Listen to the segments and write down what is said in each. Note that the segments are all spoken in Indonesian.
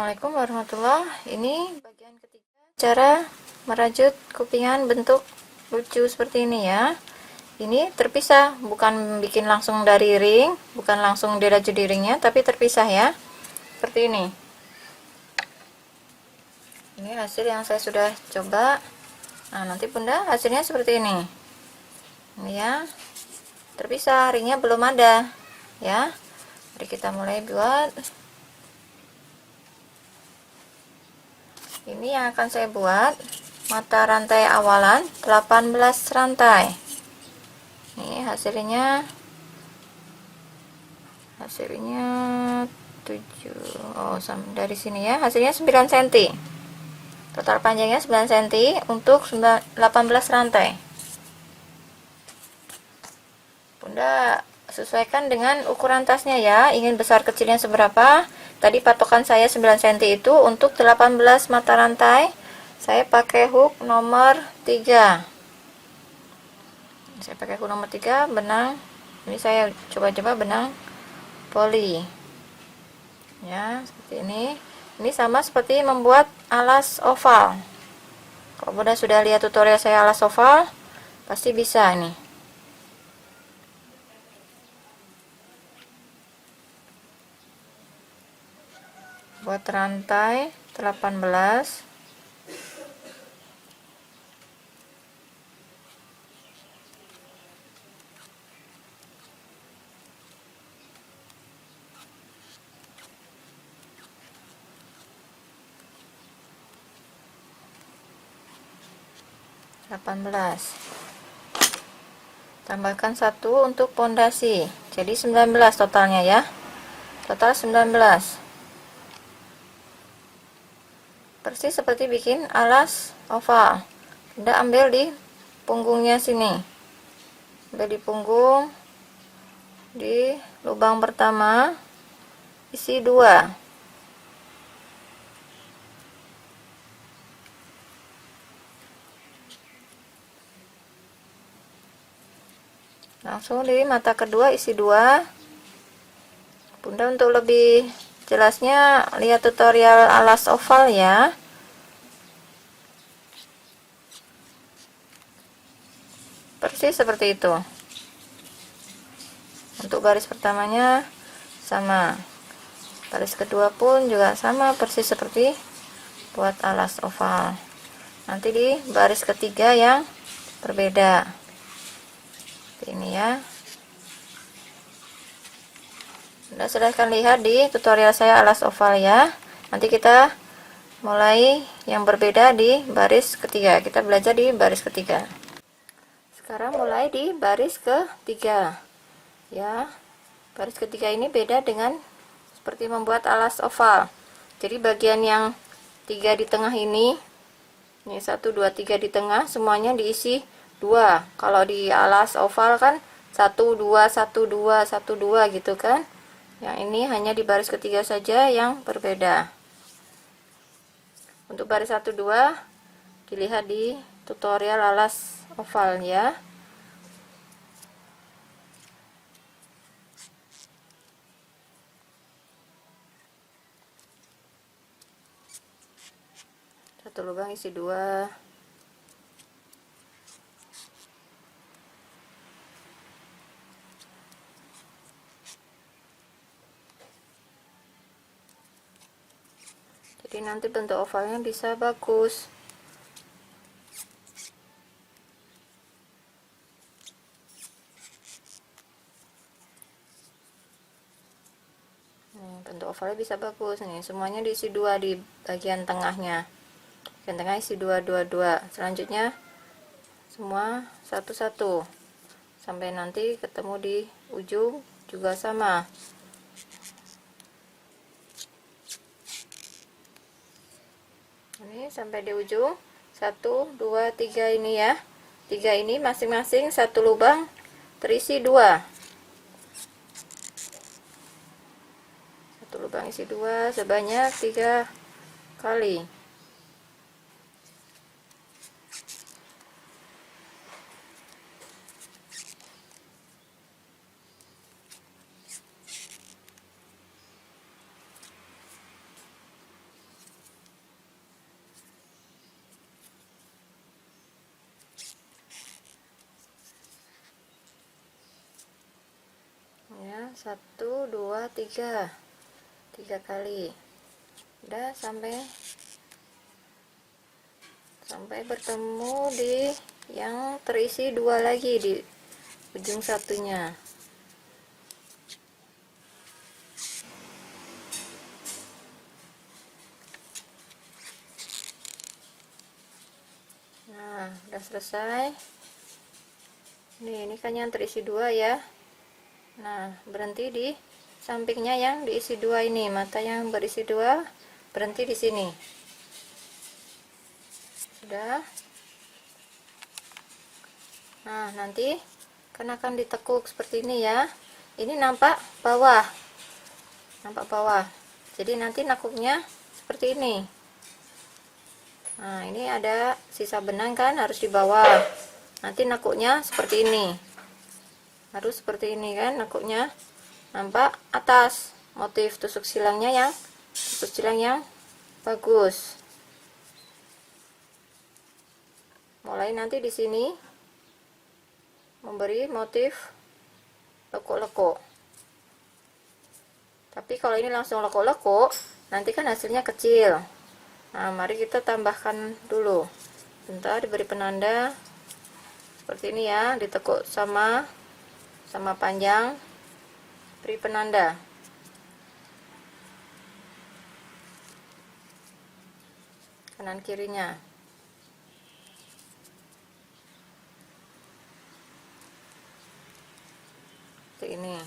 Assalamualaikum warahmatullahi. Ini bagian ketiga cara merajut kupingan bentuk lucu seperti ini ya. Ini terpisah, bukan bikin langsung dari ring, bukan langsung dirajut di ringnya, tapi terpisah ya. Seperti ini. Ini hasil yang saya sudah coba. Nah, nanti bunda hasilnya seperti ini. Ini ya. Terpisah, ringnya belum ada ya. Mari kita mulai buat. Ini yang akan saya buat mata rantai awalan 18 rantai. Ini hasilnya 7. Dari sini ya, hasilnya 9 cm. Total panjangnya 9 cm untuk 18 rantai. Bunda sesuaikan dengan ukuran tasnya ya, ingin besar kecilnya seberapa. Tadi patokan saya 9 cm itu untuk 18 mata rantai. Saya pakai hook nomor 3. Saya pakai hook nomor 3 benang. Ini saya coba-coba benang poli. Ya, seperti ini. Ini sama seperti membuat alas oval. Kalau Bunda sudah lihat tutorial saya alas oval, pasti bisa ini. Buat rantai 18. Tambahkan 1 untuk pondasi, jadi 19 totalnya ya. Total 19. Persis seperti bikin alas oval. Bunda ambil di punggungnya sini. Ambil di punggung, di lubang pertama isi 2. Langsung di mata kedua isi 2. Bunda untuk lebih jelasnya lihat tutorial alas oval ya. Persis seperti itu. Untuk baris pertamanya sama, baris kedua pun juga sama, persis seperti buat alas oval. Nanti di baris ketiga yang berbeda seperti ini ya. Anda silahkan lihat di tutorial saya alas oval ya. Nanti kita mulai yang berbeda di baris ketiga. Kita belajar di baris ketiga. Sekarang mulai di baris ketiga ya. Baris ketiga ini beda dengan seperti membuat alas oval. Jadi bagian yang 3 di tengah ini 1, 2, 3 di tengah semuanya diisi 2. Kalau di alas oval kan 1, 2, 1, 2, 1, 2 gitu kan. Yang ini hanya di baris ketiga saja yang berbeda. Untuk baris 1, 2 dilihat di tutorial alas oval ya. Satu lubang isi 2. Jadi nanti bentuk ovalnya bisa bagus. Bentuk ovalnya bisa bagus nih. Semuanya diisi 2 di bagian tengahnya. Bagian tengah isi 2, 2, 2. Selanjutnya semua satu-satu sampai nanti ketemu di ujung juga sama. Ini sampai di ujung 1, 2, 3 ini ya. 3 ini masing-masing satu lubang terisi 2. Satu lubang isi 2 sebanyak 3 kali. tekan 1 2 3 kali, udah sampai bertemu di yang terisi 2 lagi di ujung satunya. Nah, udah selesai. Ini kan yang terisi 2 ya. Nah, berhenti di sampingnya yang diisi 2 ini, mata yang berisi 2 berhenti di sini. Sudah. Nah, nanti kan akan ditekuk seperti ini ya. Ini nampak bawah. Jadi nanti nakuknya seperti ini. Nah, ini ada sisa benang kan, harus di bawah. Nanti nakuknya seperti ini. Harus seperti ini kan nakuknya. Nampak atas. Motif tusuk silang yang bagus. Mulai nanti di sini memberi motif lekuk-lekuk. Tapi kalau ini langsung lekuk-lekuk, nanti kan hasilnya kecil. Nah, mari kita tambahkan dulu. Bentar, diberi penanda seperti ini ya, ditekuk sama panjang, beri penanda. Kanan kirinya. Seperti ini.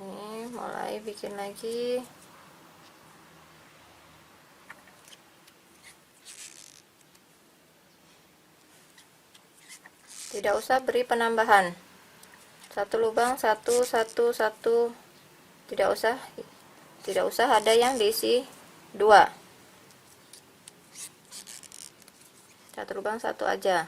Nih, mulai bikin lagi. Tidak usah beri penambahan. 1 lubang, 1 1 1. Tidak usah ada yang diisi 2. 1 lubang 1 aja.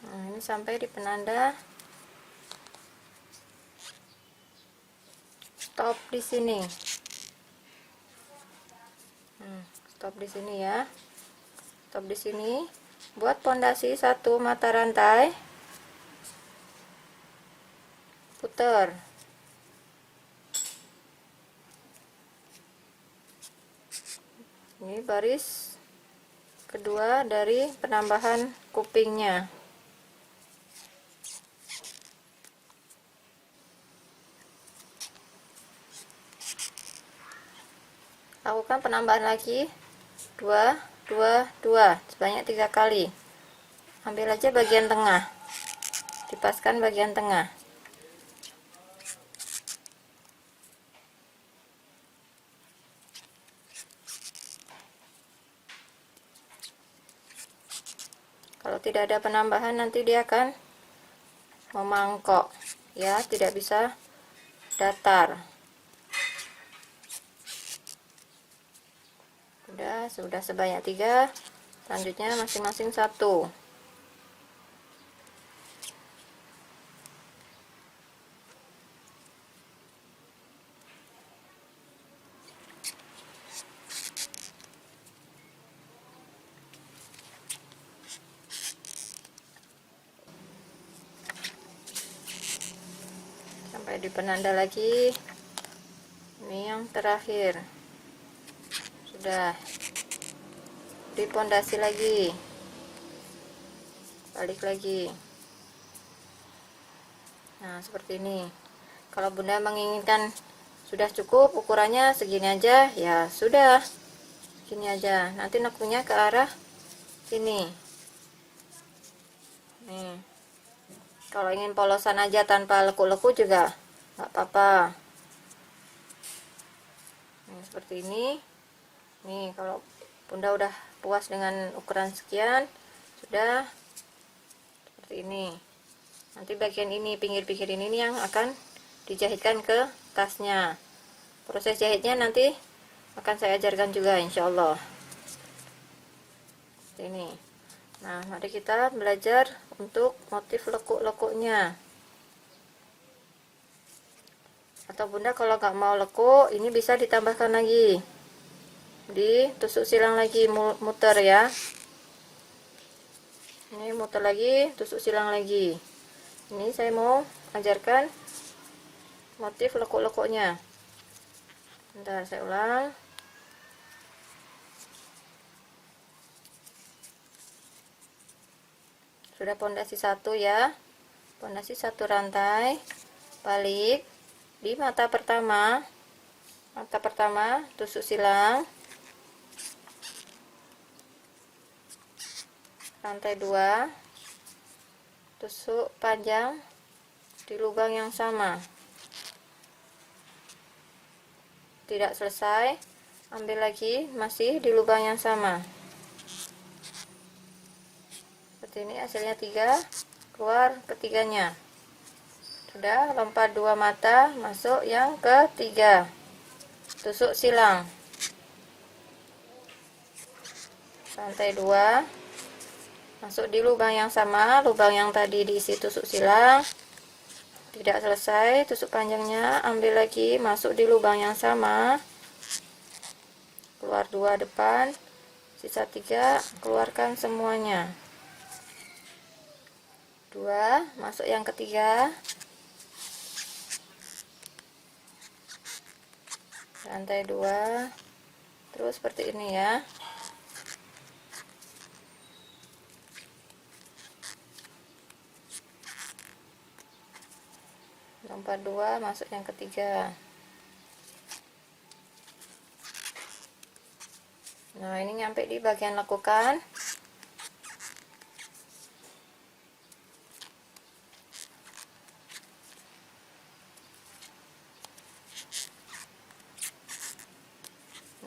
Nah, ini sampai di penanda. Stop di sini. Stop di sini ya. Stop di sini. Buat pondasi 1 mata rantai. Putar. Ini baris kedua dari penambahan kupingnya. Lakukan penambahan lagi 2 2 2 sebanyak 3 kali. Ambil aja bagian tengah, dipaskan bagian tengah. Kalau tidak ada penambahan nanti dia akan memangkok ya, tidak bisa datar. Sudah sebanyak 3, selanjutnya masing-masing 1. Sampai di penanda lagi. Ini yang terakhir. Sudah. Di pondasi lagi, balik lagi. Nah, seperti ini. Kalau Bunda menginginkan sudah cukup ukurannya segini aja, ya sudah segini aja. Nanti nekunya ke arah sini. Nih, kalau ingin polosan aja tanpa lekuk-lekuk juga nggak apa-apa. Nih, seperti ini. Nih, kalau Bunda udah puas dengan ukuran sekian, sudah seperti ini. Nanti bagian ini, pinggir-pinggir ini yang akan dijahitkan ke tasnya. Proses jahitnya nanti akan saya ajarkan juga insya Allah. Ini. Nah, mari kita belajar untuk motif lekuk-lekuknya. Atau bunda kalau nggak mau lekuk, ini bisa ditambahkan lagi, ditusuk silang lagi, muter ya. Ini muter lagi, tusuk silang lagi. Ini saya mau ajarkan motif lekuk-lekuknya. Bentar, saya ulang. Sudah pondasi satu ya, pondasi satu rantai, balik di mata pertama, tusuk silang, rantai 2, tusuk panjang di lubang yang sama. Tidak selesai, ambil lagi, masih di lubang yang sama. Seperti ini hasilnya 3, keluar ketiganya. Sudah, lompat 2 mata, masuk yang ketiga, tusuk silang, rantai 2, masuk di lubang yang sama, lubang yang tadi diisi tusuk silang. Tidak selesai, tusuk panjangnya, ambil lagi, masuk di lubang yang sama, keluar 2 depan, sisa 3, keluarkan semuanya. 2, masuk yang ketiga, rantai 2, terus seperti ini ya. Lompat 2, masuk yang ketiga. Nah, ini nyampe di bagian lekukan.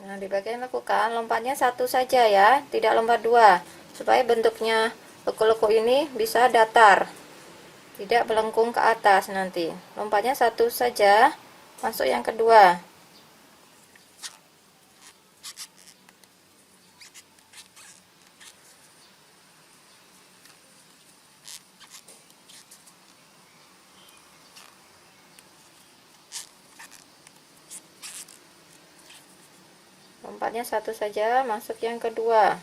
Nah, di bagian lekukan lompatnya 1 saja ya, tidak lompat 2, supaya bentuknya lekuk-lekuk ini bisa datar, tidak melengkung ke atas. Nanti lompatnya 1 saja, masuk yang kedua. Lompatnya 1 saja, masuk yang kedua.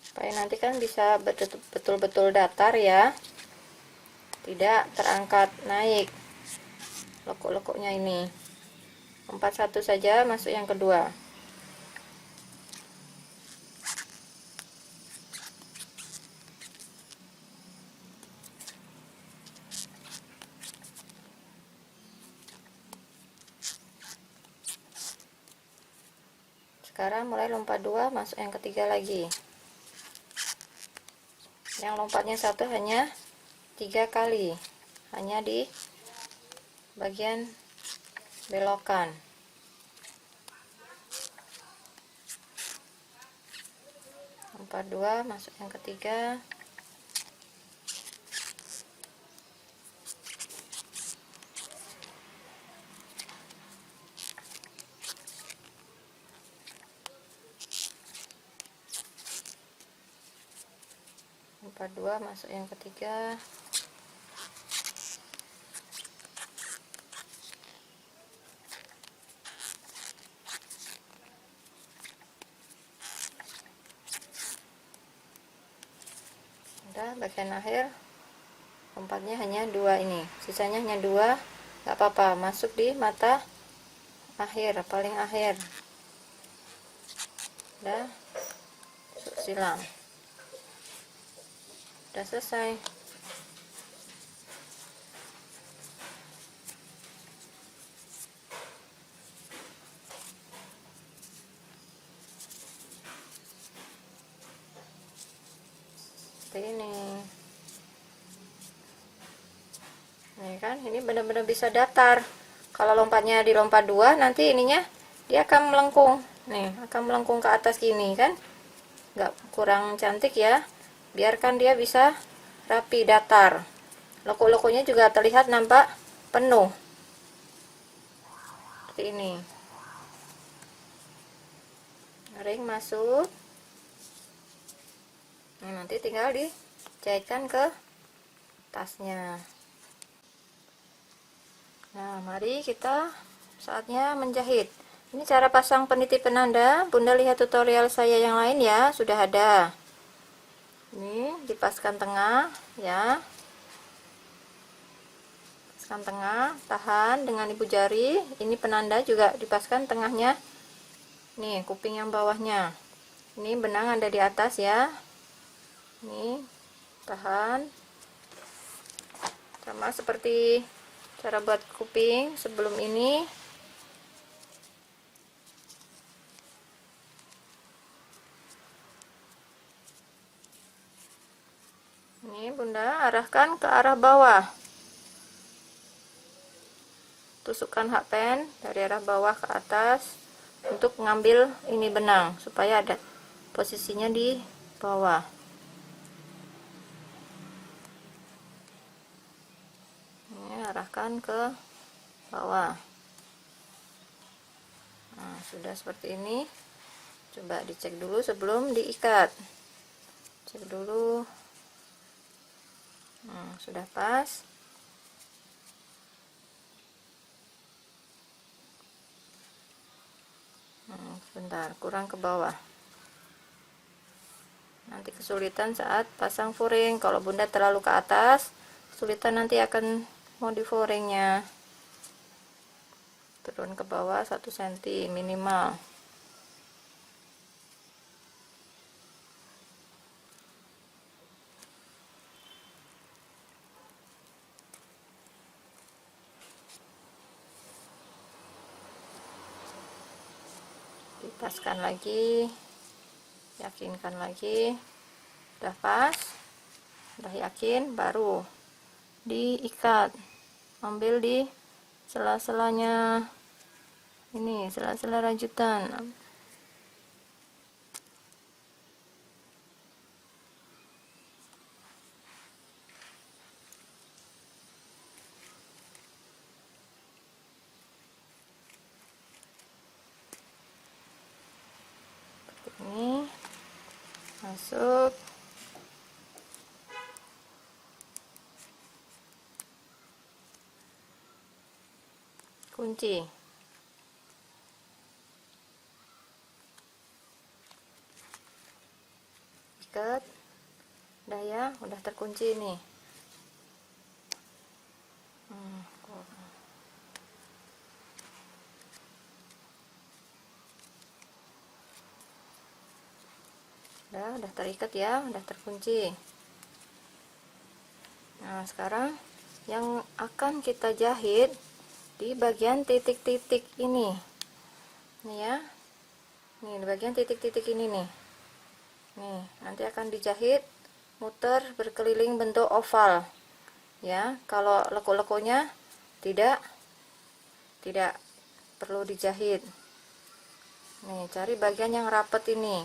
Supaya nanti kan bisa betul-betul datar ya, tidak terangkat naik lekuk-lekuknya ini. Lompat 1 saja, masuk yang kedua. Sekarang mulai lompat 2, masuk yang ketiga lagi. Yang lompatnya 1 hanya 3 kali, hanya di bagian belokan. Lompat 2, masuk yang ketiga. Lompat 2, masuk yang ketiga. Udah, bagian akhir lompatnya hanya 2 ini, sisanya hanya 2, nggak apa-apa, masuk di mata akhir, paling akhir. Udah, tusuk silang, udah selesai. Seperti ini. Nih kan, ini benar-benar bisa datar. Kalau lompatnya di lompat 2, nanti ininya dia akan melengkung. Nih, akan melengkung ke atas gini kan. Nggak, kurang cantik ya. Biarkan dia bisa rapi, datar. Lekuk-lekuknya juga terlihat nampak penuh. Seperti ini. Ring masuk. Nah, nanti tinggal dijahitkan ke tasnya. Nah, mari kita saatnya menjahit. Ini cara pasang peniti penanda. Bunda lihat tutorial saya yang lain ya, sudah ada. Ini dipaskan tengah ya. Paskan tengah, tahan dengan ibu jari. Ini penanda juga dipaskan tengahnya. Nih, kuping yang bawahnya. Ini benang ada di atas ya. Nih, tahan. Sama seperti cara buat kuping sebelum ini. Ini Bunda arahkan ke arah bawah. Tusukkan hakpen dari arah bawah ke atas untuk mengambil ini benang supaya ada posisinya di bawah. Ini arahkan ke bawah. Nah, sudah seperti ini. Coba dicek dulu sebelum diikat. Cek dulu. Sudah pas. Sebentar, kurang ke bawah. Nanti kesulitan saat pasang furing. Kalau Bunda terlalu ke atas, kesulitan nanti akan mau di furingnya. Turun ke bawah 1 cm minimal. Dipaskan lagi, yakinkan lagi, udah pas, udah yakin, baru diikat. Ambil di sela-selanya, ini sela-sela rajutan. Ini masuk, kunci, ikat, udah ya, udah terkunci nih. Udah terikat ya, udah terkunci. Nah, sekarang yang akan kita jahit di bagian titik-titik ini. Nih ya. Nih, di bagian titik-titik ini nih. Nih, nanti akan dijahit muter berkeliling bentuk oval. Ya, kalau lekuk-lekuknya tidak perlu dijahit. Nih, cari bagian yang rapet ini.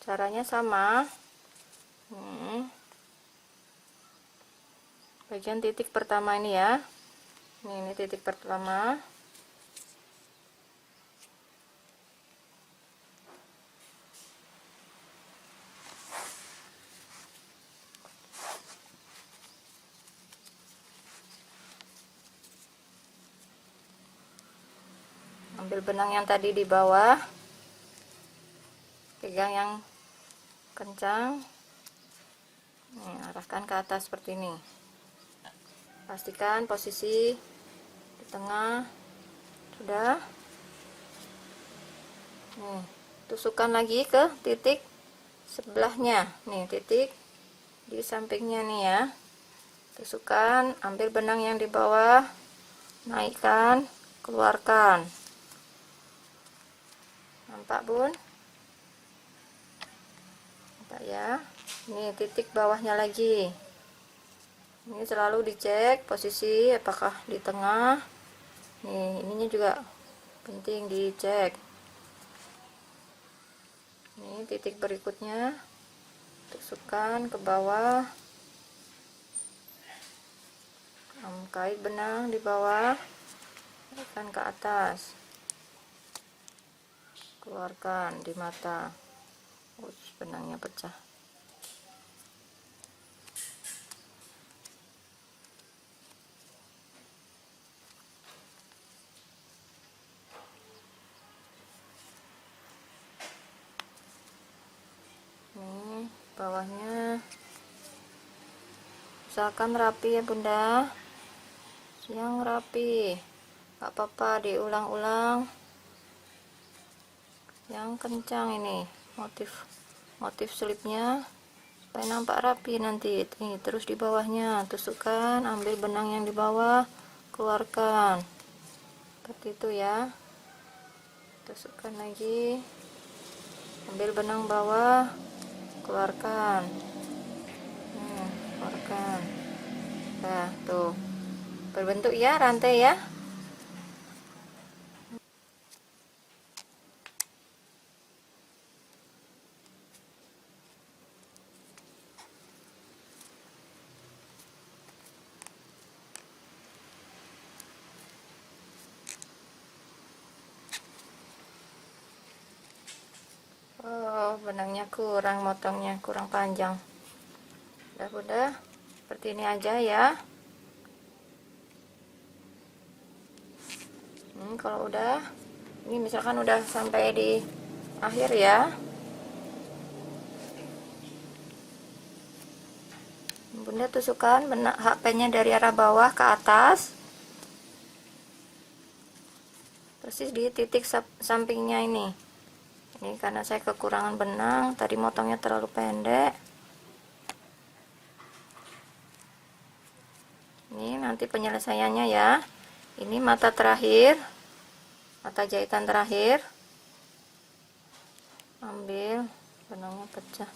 Caranya sama. Bagian titik pertama ini ya. Ini titik pertama. Ambil benang yang tadi di bawah, pegang yang kencang, nih, arahkan ke atas seperti ini. Pastikan posisi di tengah sudah. Nih, tusukkan lagi ke titik sebelahnya, nih titik di sampingnya nih ya. Tusukkan, ambil benang yang di bawah, naikkan, keluarkan. Nampak Bun? Nampak ya. Ini titik bawahnya lagi. Ini selalu dicek posisi apakah di tengah. Nih, ininya juga penting dicek. Ini titik berikutnya. Tusukkan ke bawah. Kait benang di bawah, naikkan ke atas. keluarkan di mata. Benangnya pecah. Nih bawahnya, usahakan rapi ya bunda, yang rapi, gak apa-apa diulang-ulang yang kencang. Ini motif selipnya supaya nampak rapi nanti. Ini terus di bawahnya tusukkan, ambil benang yang di bawah, keluarkan seperti itu ya. Tusukkan lagi, ambil benang bawah, keluarkan. Keluarkan. Nah tuh berbentuk ya rantai ya. Oh, benangnya kurang, motongnya kurang panjang. Udah seperti ini aja ya. Kalau udah, ini misalkan udah sampai di akhir ya, bunda tusukkan benang HP-nya dari arah bawah ke atas, persis di titik sampingnya ini. Ini karena saya kekurangan benang, tadi motongnya terlalu pendek. Ini nanti penyelesaiannya ya. Ini mata terakhir, mata jahitan terakhir. Ambil, benangnya pecah.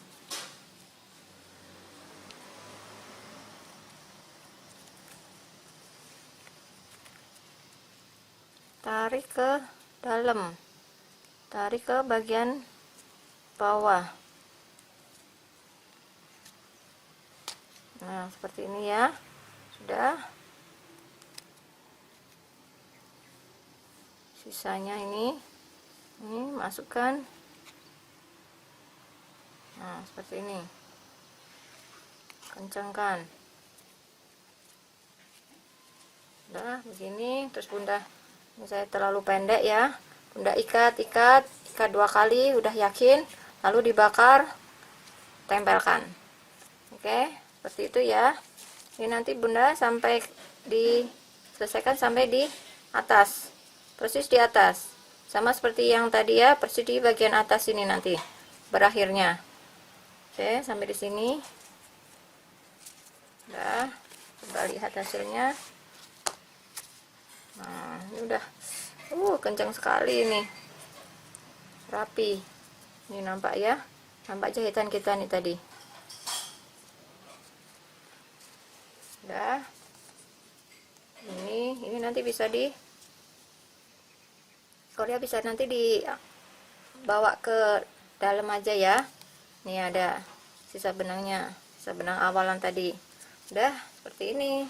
Tarik ke dalam, tarik ke bagian bawah. Nah seperti ini ya. Sudah, sisanya ini masukkan. Nah seperti ini, kencangkan. Udah begini. Terus bunda, ini saya terlalu pendek ya, bunda ikat 2 kali, udah yakin, lalu dibakar, tempelkan. Oke, seperti itu ya. Ini nanti bunda sampai selesaikan sampai di atas, persis di atas, sama seperti yang tadi ya, persis di bagian atas ini nanti berakhirnya. Oke, sampai di sini. Udah, coba lihat hasilnya. Nah ini udah kencang sekali ini, rapi. Ini nampak ya, nampak jahitan kita nih tadi. Udah, ini nanti bisa Korea bisa nanti dibawa ke dalam aja ya. Nih ada sisa benangnya, sisa benang awalan tadi. Udah seperti ini.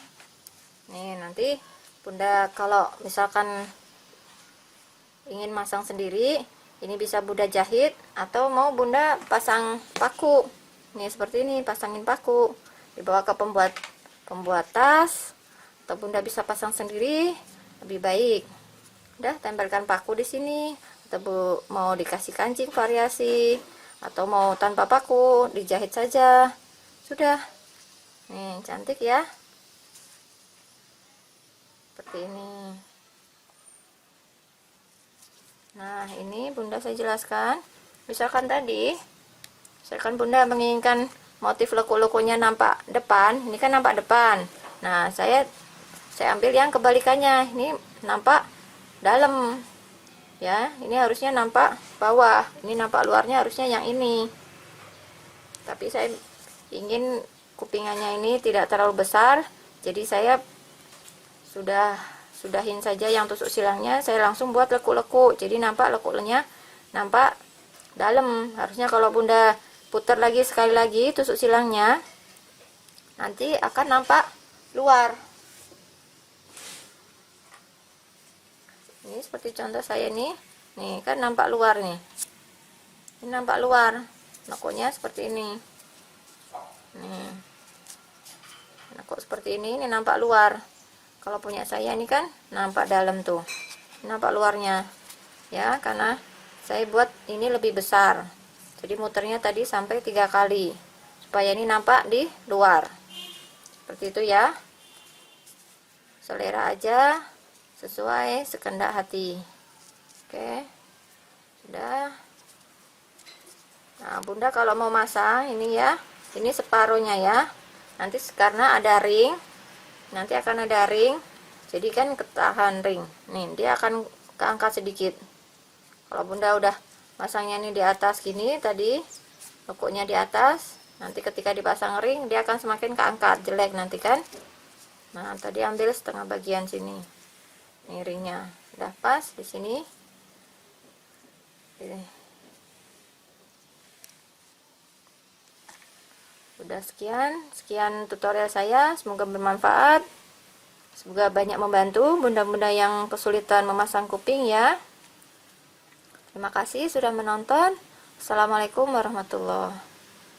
Nih nanti bunda kalau misalkan ingin masang sendiri, ini bisa bunda jahit, atau mau bunda pasang paku. Nih seperti ini, pasangin paku, dibawa ke pembuat tas, atau bunda bisa pasang sendiri, lebih baik. Udah, tempelkan paku di sini, atau mau dikasih kancing variasi, atau mau tanpa paku, dijahit saja. Sudah. Nih cantik ya, seperti ini. Nah ini bunda saya jelaskan, misalkan bunda menginginkan motif leko-lekonya nampak depan, ini kan nampak depan. Nah saya ambil yang kebalikannya, ini nampak dalam ya, ini harusnya nampak bawah, ini nampak luarnya, harusnya yang ini. Tapi saya ingin kupingannya ini tidak terlalu besar, jadi saya sudahin saja yang tusuk silangnya, saya langsung buat lekuk-lekuk, jadi nampak lekuknya nampak dalam. Harusnya kalau bunda putar lagi sekali lagi tusuk silangnya, nanti akan nampak luar. Ini seperti contoh saya nih, Nih kan nampak luar nih. Ini nampak luar. Nekuknya seperti ini. Nih. Nekuk seperti ini nampak luar. Kalau punya saya ini kan nampak dalam tuh. Ini nampak luarnya. Ya, karena saya buat ini lebih besar. Jadi muternya tadi sampai 3 kali. Supaya ini nampak di luar. Seperti itu ya. Selera aja, sesuai sekehendak hati. Oke. Sudah. Nah, Bunda kalau mau masang ini ya, ini separuhnya ya. Nanti karena ada ring, nanti akan ada ring, jadi kan ketahan ring. Nih, dia akan keangkat sedikit. Kalau Bunda udah masangnya ini di atas gini tadi, lekuknya di atas, nanti ketika dipasang ring dia akan semakin keangkat, jelek nanti kan. Nah, tadi ambil setengah bagian sini. Ini ringnya udah pas di sini. Udah sekian tutorial saya, semoga bermanfaat. Semoga banyak membantu bunda-bunda yang kesulitan memasang kuping ya. Terima kasih sudah menonton. Assalamualaikum warahmatullahi wabarakatuh.